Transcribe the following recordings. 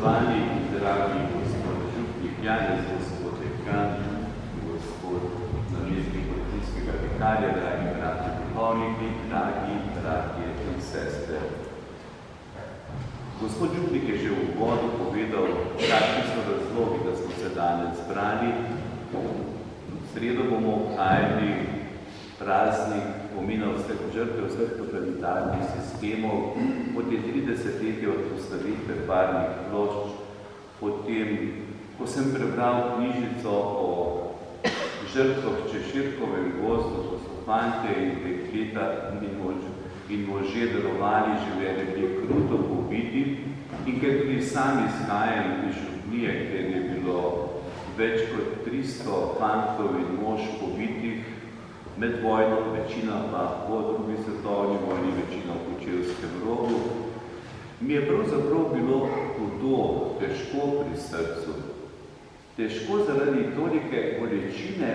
Spoštovani in dragi gospod župnik Janez, gospod dekan, gospod namestnik policijskega vikarja, dragi bratje duhovniki, dragi bratje in sestre. Gospod župnik je že v uvodu povedal, kakšni so razlogi, da smo se danes zbrali. V sredo bomo obhajali praznik pomina vseh žrtev vseh totalitarnih sistemov, potem 30 od postavitve parnih plošč, potem, ko sem prebral knjižico o žrtvah v Češirkovem gozdu, ko so fante in dekleta in možje darovali življenje, bili kruto pobiti, in ker tudi sami izhajam iz župnije, ker je bilo več kot 300 fantov in mož pobitih, med vojno, večina pa po drugi svetovni vojni, večina v Kočevskem rogu, mi je pravzaprav bilo hudo, težko pri srcu. Težko zaradi tolike bolečine,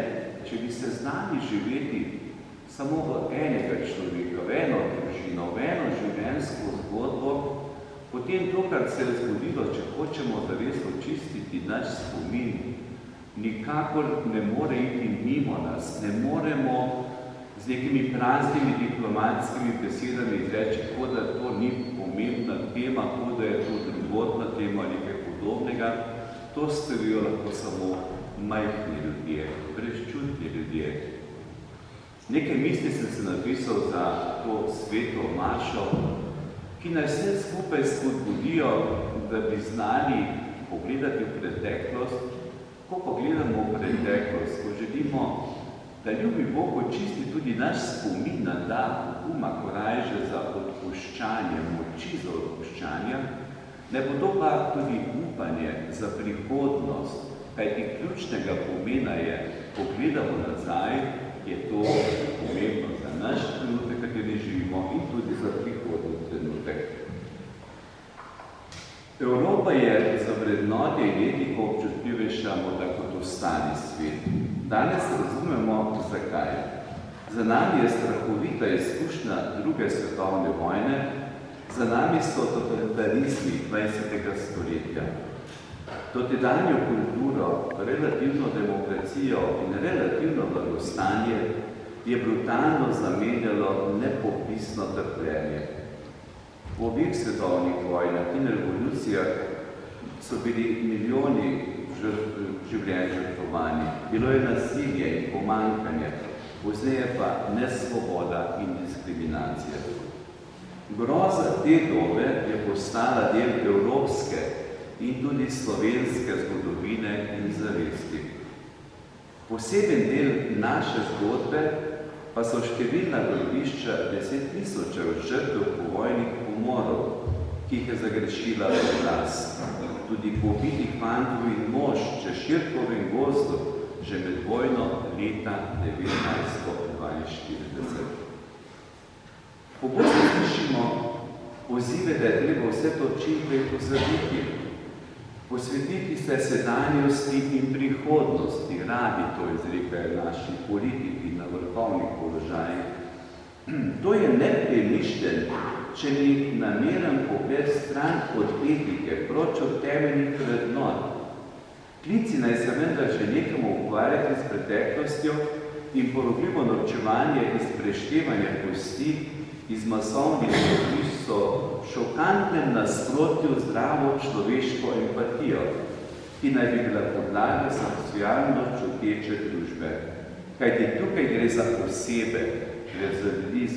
če bi se znali živeti samo v enega človeka, v eno družino, v eno življenjsko zgodbo, potem to, kar se je zgodilo, če hočemo zares očistiti naš spomin, nikakor ne more iti mimo nas, ne moremo z nekimi praznimi diplomatskimi besedami izreči, kot da to ni pomembna tema, kot da je to drugotna tema ali nekaj podobnega. To storijo lahko samo majhni ljudje, brezčutni ljudje. Nekaj misli sem se napisal za to sveto mašo, ki nas vse skupaj spodbudijo, da bi znali pogledati v preteklost. Ko pogledamo v preteklost, ko želimo, da ljubi Bog očisti tudi naš spomin na dar poguma, korajže za odpuščanje, moči za odpuščanje, ne bo to pa tudi upanje za prihodnost, kajti ključnega pomena je, ko gledamo nazaj, je to pomembno za naš trenutek, kateri živimo, in tudi za prihodni trenutek. Evropa je za vrednote in etiko občutljivejša morda kot ostali svet. Danes razumemo, zakaj. Za nami je strahovita izkušnja druge svetovne vojne, za nami so totalitarizmi 20. stoletja. Dotedanjo kulturo, relativno demokracijo in relativno blagostanje je brutalno zamenjalo nepopisno trpljenje. V obeh svetovnih vojnah in revolucijah so bili milijoni življenj žrtvovani. Bilo je nasilje in pomanjkanje, pozneje pa nesvoboda in diskriminacija. Groza te dobe je postala del evropske in tudi slovenske zgodovine in zavesti. Poseben del naše zgodbe pa so številna grobišča 10 000 žrtev povojnih pomorov, ki jih je zagrešila oblast. Tudi pobitih fantov in mož v Češirkovem gozdu že med vojno leta 1942. Pogosto slišimo pozive, da je treba vse to čim prej pozabiti, posvetiti se sedanjosti in prihodnosti, radi to izrekajo naši politiki na vrhovnih položajih. To je nepremišljen, če ni nameren pogled stran od etike, proč od temeljnih vrednot. Klici naj se vendar že nekamo ukvarjati s preteklostjo in porogljivo norčevanje iz preštevanja kosti iz masovnih grobišč so v šokantnem nasprotju zdravo človeško empatijo, ki naj bi bila podlaga za socialno čuteče družbe. Kajti tukaj gre za osebe, gre za ljudi z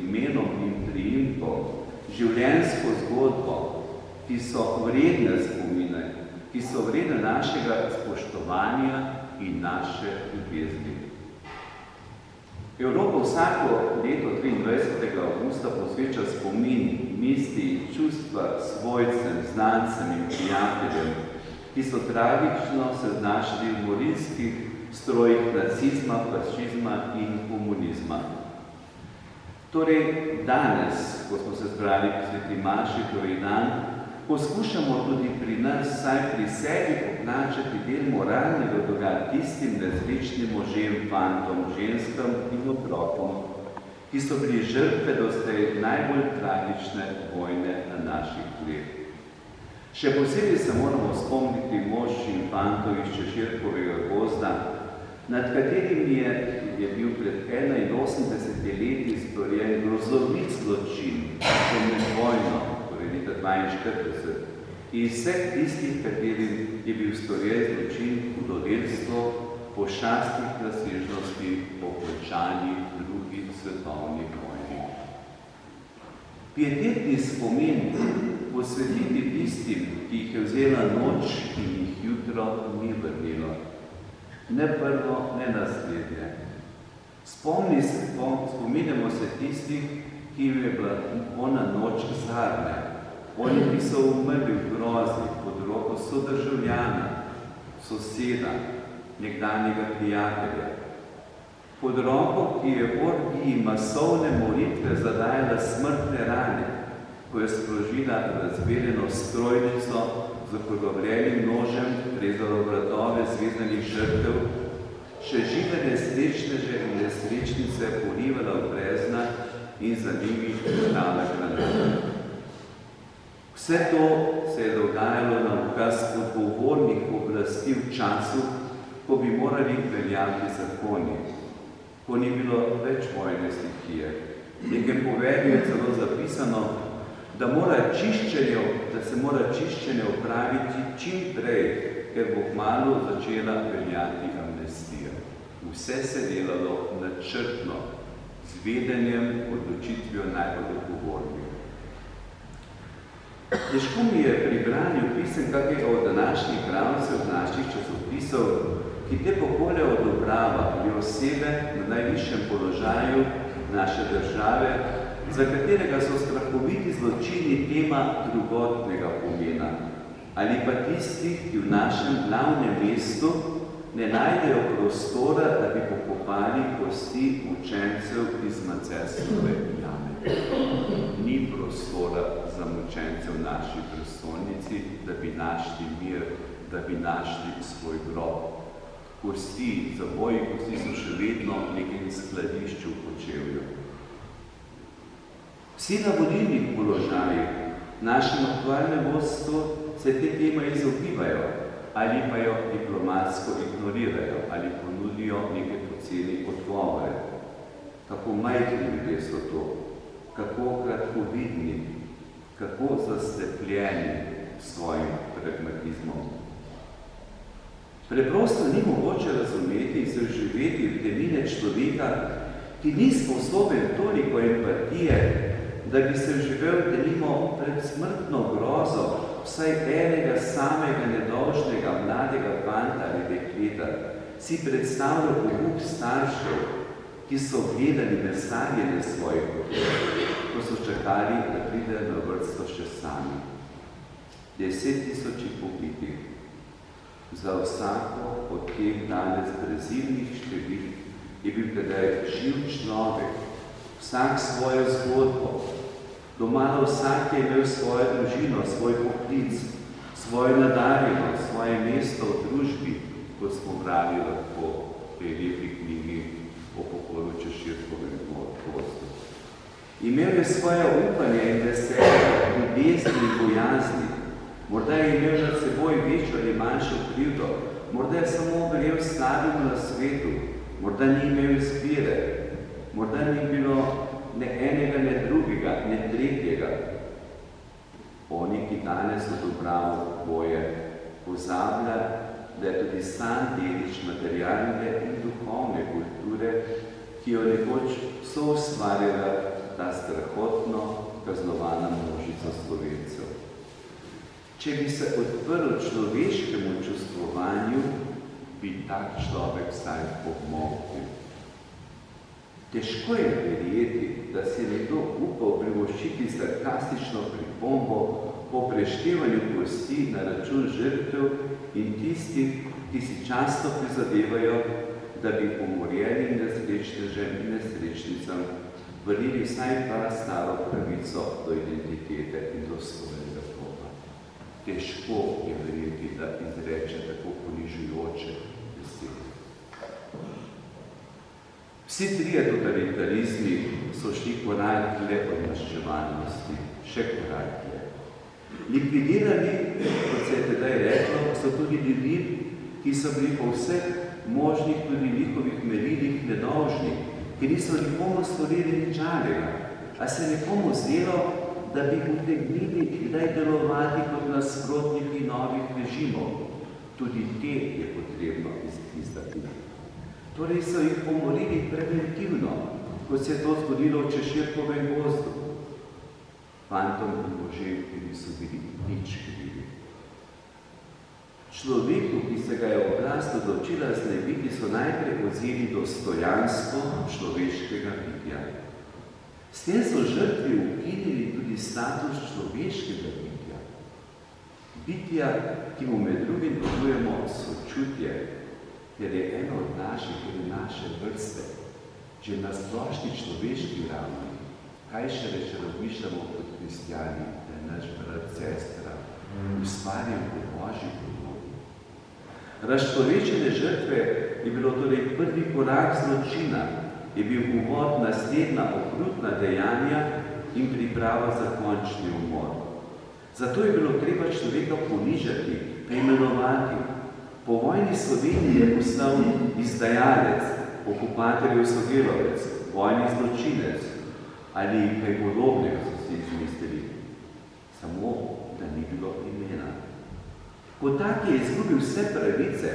imenom in priimkom, življenjsko zgodbo, ki so vredne spomine, ki so vredne našega spoštovanja in naše ljubezni. Evropa vsako leto 23. avgusta posveča spomin, misli in čustva svojcem, znancem in prijateljem, ki so tragično se znašli v morilskih strojih nacizma, fašizma in komunizma. Torej, danes, ko smo se zbrali po sveti maši, torej dan, poskušamo tudi pri nas, saj pri sebi poplačati del moralnega dolga tistim nesrečnim možem, fantom, ženskam in otrokom, ki so bili žrtve doslej najbolj tragične vojne na naših tleh. Še posebej se moramo spomniti mož infantov iz Češirkovega gozda, nad katerim je bil pred 81 leti storjen grozovit zločin, med vojno, torej leta 42, in vseh tistih, katerim je bil storjen zločin hudodelstvo, pošastnih razsežnosti po končani drugi svetovni vojni. Pietetni spomin posvetiti tistim, ki jih je vzela noč in jih jutro ni vrnilo. Ne prvo, ne naslednje. Spominjamo se tistih, ki jim je bila ona noč zadnja. Oni, ki so umrli v grozi pod roko sodržavljana, soseda, nekdanjega prijatelja. Pod roko, ki je v orgiji masovne molitve zadajala smrtne rane, ko je sprožila razbeljeno strojnico z okroglenim nožem, rezala vratove zveznanih žrtev, še žive nesrečneže in nesrečnice polivala v brezna in za njimi dala granata. Vse to se je dogajalo na ukaz odgovornih oblasti v času, ko bi morali veljati zakoni, ko ni bilo več vojne stihije. V nekem povelju je celo zapisano, da se mora čiščenje opraviti čim prej, ker bo kmalu začela veljati amnestija. Vse se delalo načrtno, z vedenjem, odločitvijo najbolj odgovornih. Težko mi je pri branju pisem kakega od današnjih pravcev naših časopisov, ki te pokolje odobrava ali osebe na najvišjem položaju naše države, za katerega so strahoviti zločini tema drugotnega pomena, ali pa tistih, ki v našem glavnem mestu ne najdejo prostora, da bi pokopali kosti učencev iz Macerskove jame. Ni prostora za mučence v naši prestolnici, da bi našli mir, da bi našli svoj grob. Kosti, zaboji kosti so še vedno v nekem skladišču v Kočevju. Vsi na vodilnih položajih našem aktualnem vodstvu se te teme izogibajo ali pa jo diplomatsko ignorirajo ali ponudijo neke poceni odgovore. Kako majhni ljudje so to, kako kratkovidni, kako zaslepljeni svojim pragmatizmom. Preprosto ni mogoče razumeti in se vživeti v temine človeka, ki ni sposoben toliko empatije, da bi se vživel denimo pred smrtno grozo vsaj enega samega nedolžnega mladega fanta ali dekleta, si predstavljal obup staršev, ki so gledali mesarjene svojih otrok, ko so čakali, da pridejo na vrsto še sami. 10.000 pobitih. Za vsako od teh danes brezilnih števil je bil kdaj živ človek, vsak svojo zgodbo. Domala vsak je imel svojo družino, svoj poklic, svojo nadarjenost, svoje mesto v družbi, kot smo brali lahko v tej lepi knjigi o pokolu Češirkovega gozda. Imel je svoje upanje in veselje, ljubezni in bojazni. Morda je imel nad seboj večjo ali manjšo krivdo, morda je samo verjel slabim na svetu, morda ni imel izbire, morda ni bilo ne enega, ne drugega, ne tretjega. Oni, ki danes odobravajo boje, pozablja, da je tudi sam dedič materialne in duhovne kulture, ki jo nekoč soustvarjala ta strahotno kaznovana množica Slovencev. Če bi se odprl človeškemu čustvovanju, bi tak človek vsaj pomogel. Težko je verjeti, da si nekdo upal privoščiti sarkastično pripombo po preštevanju kosti na račun žrtev in tistih, ki si často prizadevajo, da bi umorjenim nesrečnežem in nesrečnicam vrnili vsaj staro pravico do identitete in do svojega groba. Težko je verjeti, da izreče tako ponižujoče besede. Vsi trije totalitarizmi so šli korak dlje od maščevalnosti, še korak dlje. Likvidirali, kot se je tedaj reklo, so tudi ljudi, ki so bili po vseh možnih tudi njihovih merilih nedolžni, ki niso nikomu storili ničalega, a se nekomu zdelo, da bi utegnili kdaj delovati kot nasprotniki novih režimov. Tudi te je potrebno izbrisati. Torej so jih pomorili preventivno, kot se je to zgodilo v Češirkovem gozdu. Fantom in možem, ki niso bili nič krivi. Človeku, ki se ga je oblast odločila znebiti, so najprej vzeli dostojanstvo človeškega bitja. S tem so žrtvi ukinili tudi status človeškega bitja. Bitja, ki mu med drugim dodujemo sočutje, ker je eno od naše vrste, že na splošni človeški ravni. Kaj še reče razmišljamo kot kristjani, da je naš brat, sestra, ustvarjen po Božji podobi. Razčlovečene žrtve je bilo torej prvi korak zločina, je bil uvod naslednja okrutna dejanja in priprava za končni umor. Zato je bilo treba človeka ponižati, preimenovati. Po vojni Sloveniji je postal izdajalec, okupatorjev sodelavec, vojni zločinec, ali kaj podobnega so si izmislili, samo da ni bilo imena. Kot tak je izgubil vse pravice,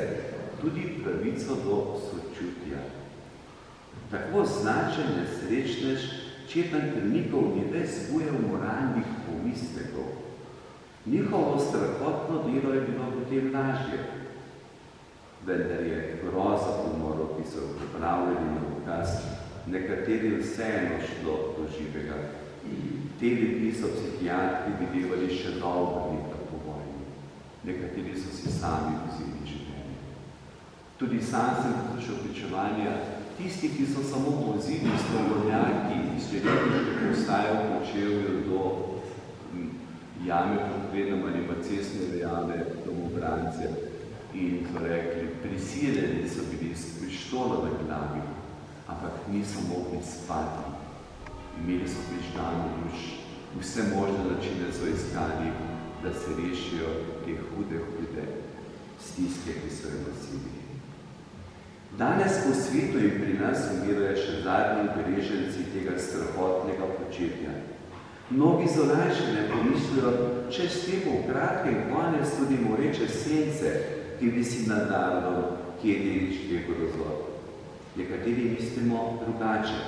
tudi pravico do sočutja. Tako značen nesrečnež četan krvnikov ni več zbujal moralnih pomislekov. Njihovo strahotno delo je bilo potem lažje, vendar je groza umorov, ki so pripravljeni na ukaz, nekateri vseeno šlo do živega. Te ljudi so psihiatri videvali še dolgo leta po vojni. Nekateri so si sami vzeli življenje. Tudi sam sem poslušal pričevanja tisti, ki so samo vozili s tovornjaki iz železniške postaje v Kočevju do jame Podgledam ali pa cestne jame domobrance in so rekli, prisiljeni so bili s pištolo na glavi, ampak niso mogli spati. Imeli so prižgano luč, vse možne načine so iskali, da se rešijo te hude stiske, ki so jo nosili. Danes po svetu in pri nas umirajo še zadnji udeleženci tega strahotnega početja. Mnogi z olajšanjem pomislijo, če s tem v kratkem konec tudi moreče sence, ki visi nad narodom, ki je delič teh grozot. Nekateri mislimo drugače.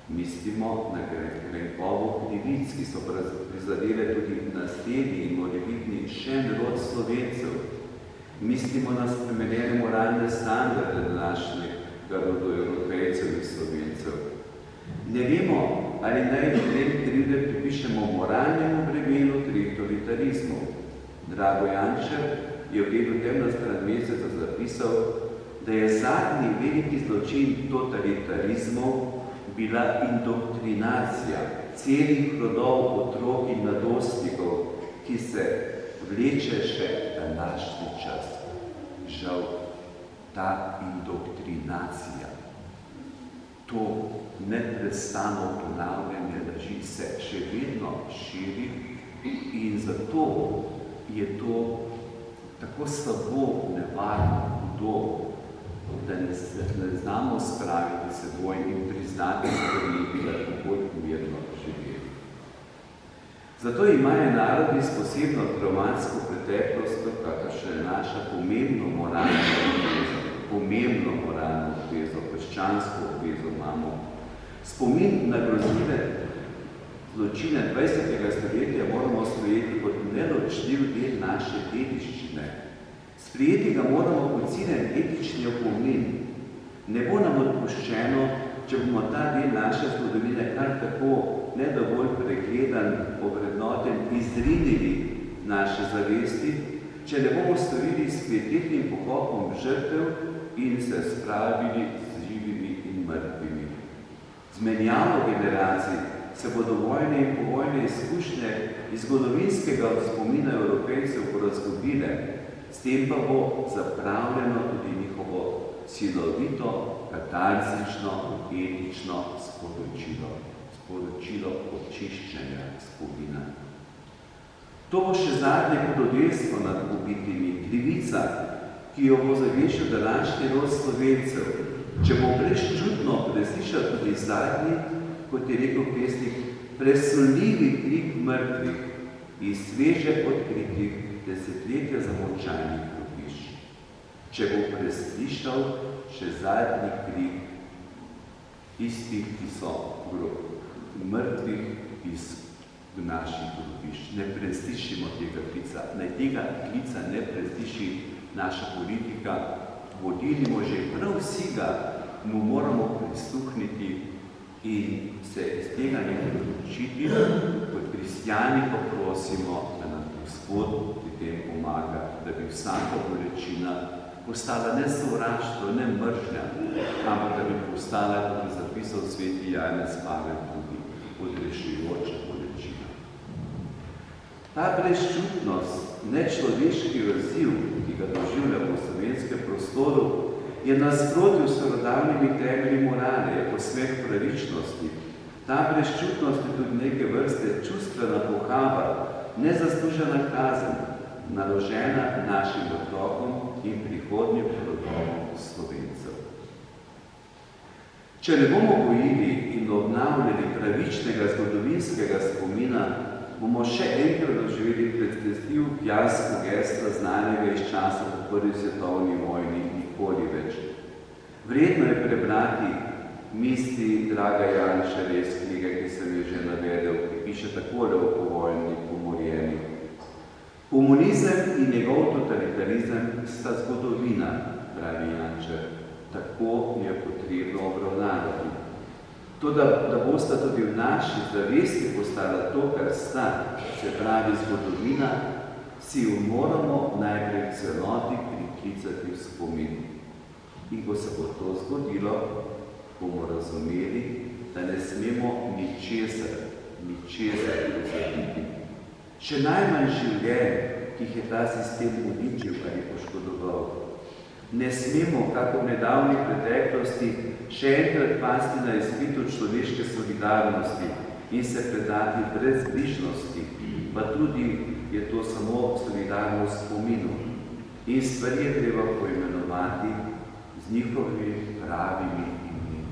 Mislimo na grenkovo krivic, ki so prizadele tudi naslednji in morebitni še rod Slovencev. Mislimo na spremenjene moralne standarde današnjega rodu Evropejcev in Slovencev. Ne vemo, ali naj tem krivde pripišemo moralnemu bremenu totalitarizmov. Drago Jančer je v delu Temna stran meseca zapisal, da je zadnji veliki zločin totalitarizmov bila indoktrinacija celih rodov otrok in mladostnikov, ki se vleče še današnji čas. Žal, ta indoktrinacija, to neprestano ponavljanje laži se še vedno širi in zato je to tako slabo, nevarno, hudo, da ne znamo spraviti seboj in priznati stvari, da tako mirno živeli. Zato imajo narodi s posebno traumatsko preteklostjo, kakršna je naša pomembno moralno obvezo, krščansko obvezo imamo. Spomin na grozljive zločine 20. stoletja moramo sprejeti kot neločljiv del naše dediščine. Sprejeti ga moramo kot ciljen etični opomin. Ne bo nam odpuščeno, če bomo ta del naše zgodovine kar tako ne dovolj pregledan, ovrednoten, izrinili naše zavesti, če ne bomo storili s pietetnim pokopom žrtev in se spravili z živimi in mrtvimi. Z menjavo generacij se bodo vojne in povojne izkušnje iz zgodovinskega spomina Evropejcev porazgubile, s tem pa bo zapravljeno tudi njihovo silovito, katarzično, etično sporočilo očiščenja spomina. To bo še zadnje hudodelstvo nad ubitimi, krivica, ki jo bo zavešil današnji rod Slovencev. Če bo brezčutno preslišal tudi zadnji, kot je rekel pesnik, presunljivi krik mrtvih in sveže odkritih desetletja zamolčanih grobišč. Če bo preslišal še zadnji krik tistih, ki so mrtvih iz naših grobišč. Ne preslišimo tega klica. Naj tega klica ne presliši naša politika. Vodilimo že prav vsi ga, mu moramo prisluhniti in se iz tega nekaj učiti. Kot kristjani pa prosimo, da nam Gospod pri tem pomaga, da bi vsaka bolečina postala ne sovraštvo, ne mržnja, ampak da bi postala, kot je zapisal sveti Janez Pavel, tudi odrešujoča bolečina. Ta brezčutnost, nečloveški izziv, ki ga doživljamo v slovenskem prostoru, je nasprotju s starodavnimi temelji morale, je posmeh pravičnosti. Ta brezčutnost je tudi neke vrste čustvena pohaba, nezaslužena kazen, naložena našim otrokom in prihodnjim rodom Slovencev. Če ne bomo gojili in obnavljali pravičnega zgodovinskega spomina, bomo še enkrat doživeli predstavljiv fiasko gesla znanega iz časa po prvi svetovni vojni nikoli več. Vredno je prebrati misli draga Janša Res knjige, ki sem jo že navedel, ki piše takole o povojni pomorjeni. Komunizem in njegov totalitarizem sta zgodovina, pravi Janča, tako je potrebno obravnavati. To, da bosta tudi v naši zavesti postala to, kar sta, se pravi zgodovina, si jo moramo najprej v celoti priklicati v spomin. In ko se bo to zgodilo, bomo razumeli, da ne smemo ničesar pozabiti. Še najmanj življenj, ki jih je ta sistem uničil ali poškodoval. Ne smemo, kako v nedavni preteklosti, še enkrat pasti na izpitu človeške solidarnosti in se predati brez bližnosti, pa tudi je to samo solidarnost spominu. In stvari je treba poimenovati z njihovimi pravimi imeni.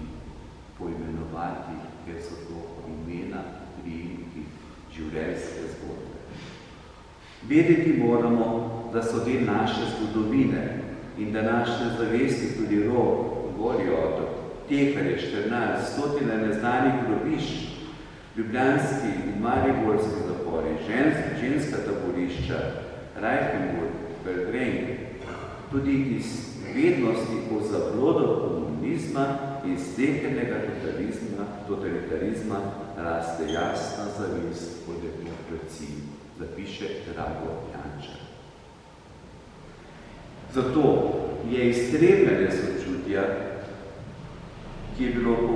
Poimenovati, ker so to imena, priimki, življenjske zgodbe. Vedeti moramo, da so del naše zgodovine in da naše zavesti tudi Rog, Gorji otok, Teharje, 14, stotine neznanih grobišč, ljubljanski in mariborski zapori, ženska taborišča, Reichenburg, Belgrade, tudi iz vednosti o zablodu komunizma in slehenega totalitarizma raste jasna zavest o demokraciji, zapiše Drago Janča. Zato je iztrebljanje sočutja, ki je bilo po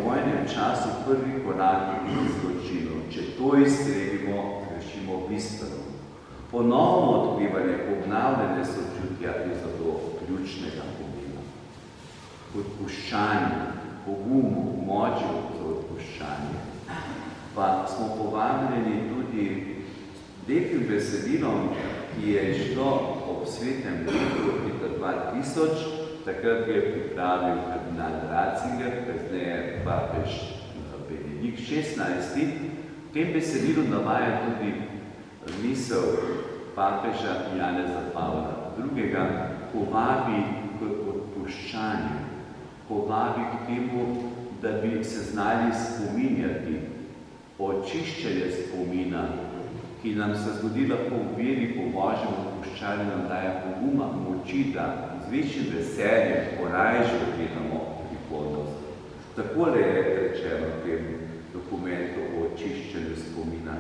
vojnem času prvi korak in zločinu. Če to iztrebimo, rešimo bistveno. Ponovno odkrivanje, obnavljanje sočutja je zato ključnega pomena. Odpuščanje, pogumu, močju za odpuščanje. Pa smo povabljeni tudi lepim besedilom, ki je išlo ob svetem letu leta 2000, takrat je pripravil kardinal Ratzinger, kasneje papež Benedikt XVI. V tem besedilu navaja tudi misel papeža Janeza Pavla II. Povabi k odpuščanju, povabi k temu, da bi se znali spominjati, očiščenje spomina, ki nam se zgodila po veri, po Božjem odpuščanju, nam daje poguma, moči, da z večjim veseljem porajže gledamo prihodnost. Takole je rečeno v tem dokumentu o očiščenju spomina.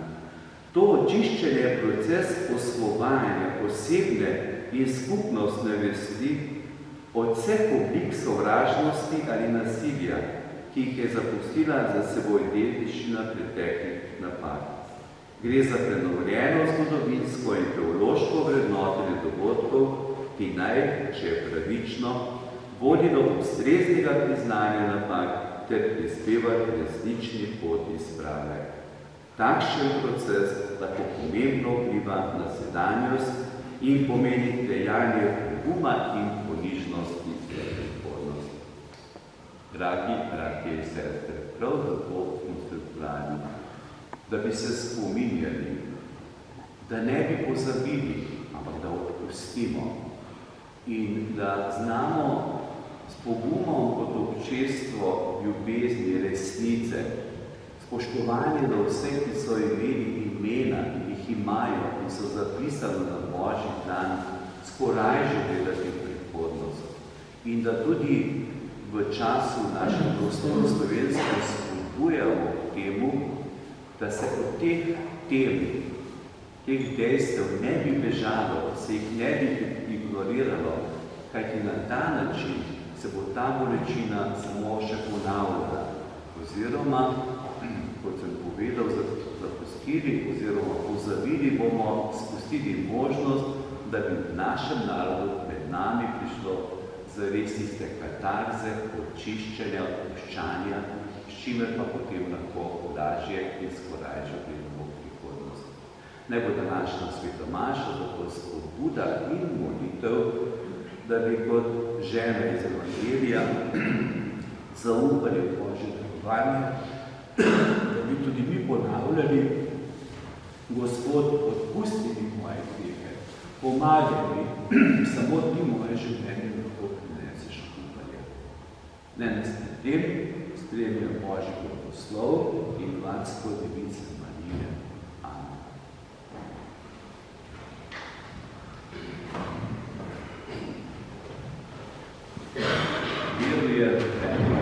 To očiščenje je proces osvobajanja osebne in skupnostne vesti od vseh oblik sovražnosti ali nasilja, ki jih je zapustila za seboj dediščina preteklih napak. Gre za prenovljeno zgodovinsko in teološko vrednotenje dogodkov, ki naj, če je pravično, vodi do ustreznega priznanja napak ter prispeva k resnični poti sprave. Takšen proces lahko pomembno vpliva na sedanjost in pomeni dejanje poguma in ponižnosti za prihodnost. Dragi bratje in sestre, prav zato smo se zbrali, da bi se spominjali, da ne bi pozabili, ampak da odpustimo in da znamo s pogumom kot občestvo ljubezni, resnice, spoštovanje do vseh, ki so imeli imena in jih imajo in so zapisali na Božji dan, skorajže gledati prihodnost. In da tudi v času našem prostoru slovensko spodbujamo k temu, da se od teh tem, teh dejstev ne bi bežalo, se jih ne bi ignoriralo, kajti na ta način se bo ta bolečina samo še ponavljala. Oziroma, kot sem povedal, zapustili oziroma pozabili bomo spustili možnost, da bi v našem narodu med nami prišlo zares tiste katarze, očiščenja, odpuščanja, s čimer pa potem lahko lažje in skorajže gledamo v prihodnost. Naj bo današnja sveta maša zato spodbuda in molitev, da bi kot žena iz Evangelija zaupali v Božje delovanje, da bi tudi mi ponavljali, Gospod, odpusti mi moje grehe, pomagaj mi, samo ti moje življenje lahko prineseš upanje. Ne nas pred tem spremlja Božji blagoslov in varstvo Device Marije. Amen. Verujem v tebe.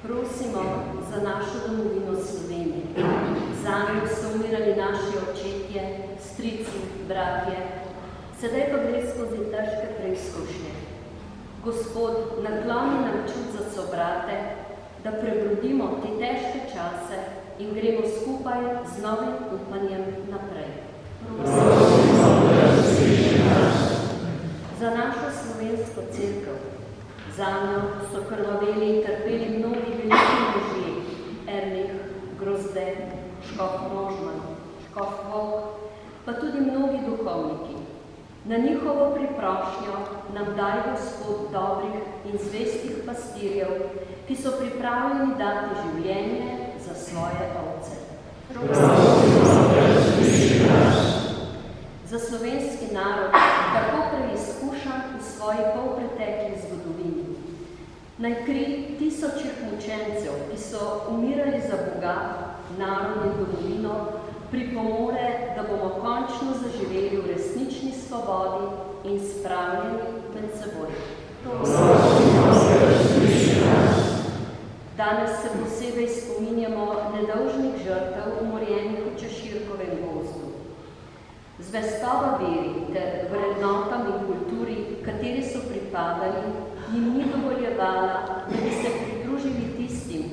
Prosimo za našo domovino Slovenijo. Zanjo so umirali naši očetje, strici, bratje, sedaj pa gre skozi težke preizkušnje. Gospod, nakloni nam čut za sobrate, da prebrodimo te težke čase in gremo skupaj z novim upanjem naprej. Za našo slovensko cerkev, zanjo so krvaveli in trpeli mnogi veliki možje, Erlich, Grozde, Škof Možman, Škof Vok, pa tudi mnogi duhovniki. Na njihovo priprošnjo nam daj Gospod dobrih in zvestih pastirjev, ki so pripravljeni dati življenje za svoje ovce. Za slovenski narod, tako preizkušan v svoji polpretekli zgodovini. Naj kri tisočih mučencev, ki so umirali za Boga, narod in domovino, pripomore, da bomo končno zaživeli v resnični svobodi in spravljeni med seboj. Danes se posebej spominjamo nedolžnih žrtev umorjenih v Češirkovem gozdu. Zvestoba veri ter vrednotam in kulturi, kateri so pripadali, jim ni dovoljevala, da bi se pridružili tistim,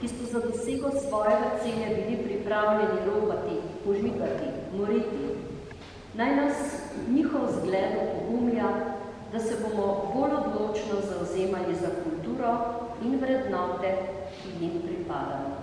ki so za dosego svojega cilja bili pripravljeni ropati, požigati, moriti. Naj nas njihov zgled opogumlja, da se bomo bolj odločno zavzemali za kulturo in vrednote, ki jim pripadajo.